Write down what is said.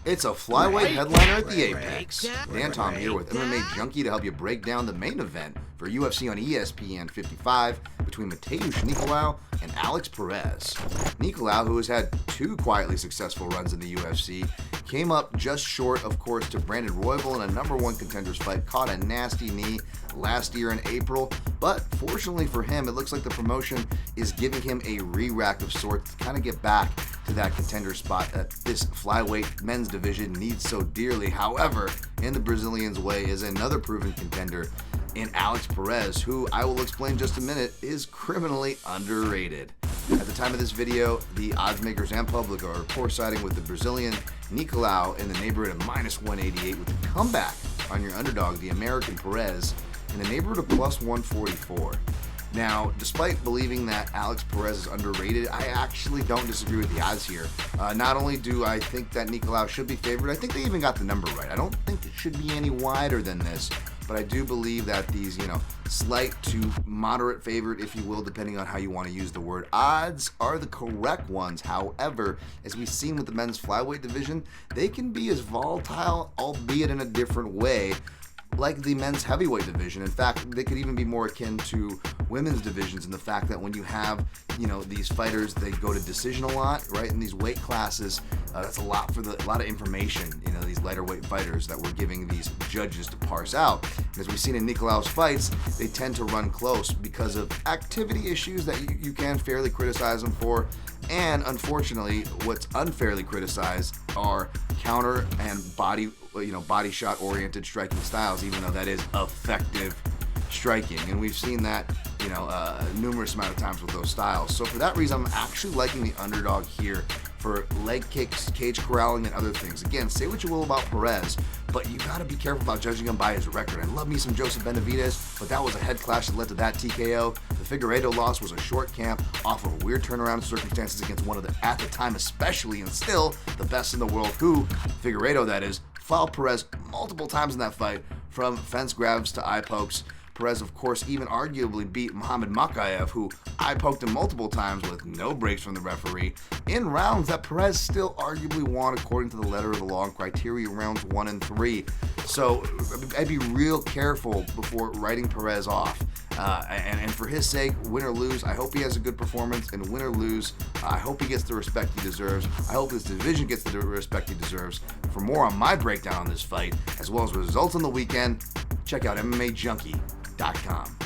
It's a flyweight headliner at the Apex. Dan Tom here with MMA Junkie to help you break down the main event for UFC on ESPN 55 between Matheus Nicolau and Perez. Nicolau, who has had two quietly successful runs in the UFC, came up just short, of course, to Brandon Royval in a number one contenders fight, caught a nasty knee last year in April, but fortunately for him, it looks like the promotion is giving him a re-rack of sorts to kind of get back to that contender spot that this flyweight men's division needs so dearly. However, in the Brazilian's way is another proven contender in Perez, who I will explain in just a minute is criminally underrated. At the time of this video, the odds makers and public are course-siding with the Brazilian Nicolau in the neighborhood of -188 with a comeback on your underdog, the American Perez, in the neighborhood of +144. Now, despite believing that Perez is underrated, I actually don't disagree with the odds here. Not only do I think that Nicolau should be favored, I think they even got the number right. I don't think it should be any wider than this, but I do believe that these, slight to moderate favorite, if you will, depending on how you want to use the word, odds are the correct ones. However, as we've seen with the men's flyweight division, they can be as volatile, albeit in a different way, like the men's heavyweight division. In fact, they could even be more akin to women's divisions in the fact that when you have, these fighters, they go to decision a lot, right? In these weight classes, that's a lot of information, these lighter weight fighters that we're giving these judges to parse out. And as we've seen in Nicolau's fights, they tend to run close because of activity issues that you can fairly criticize them for. And unfortunately, what's unfairly criticized are counter and body shot oriented striking styles, even though that is effective striking. And we've seen that, numerous amount of times with those styles. So for that reason, I'm actually liking the underdog here for leg kicks, cage corralling, and other things. Again, say what you will about Perez, but you got to be careful about judging him by his record. I love me some Joseph Benavidez, but that was a head clash that led to that TKO. The Figueiredo loss was a short camp off of weird turnaround circumstances against one of the, at the time especially, and still the best in the world, who, Figueiredo that is, fouled Perez multiple times in that fight, from fence grabs to eye pokes. Perez, of course, even arguably beat Muhammad Makayev, who eye poked him multiple times with no breaks from the referee, in rounds that Perez still arguably won according to the letter of the law and criteria, rounds 1 and 3. So I'd be real careful before writing Perez off. And for his sake, win or lose, I hope he has a good performance, and win or lose, I hope he gets the respect he deserves. I hope this division gets the respect he deserves. For more on my breakdown on this fight, as well as results on the weekend, check out MMAJunkie.com.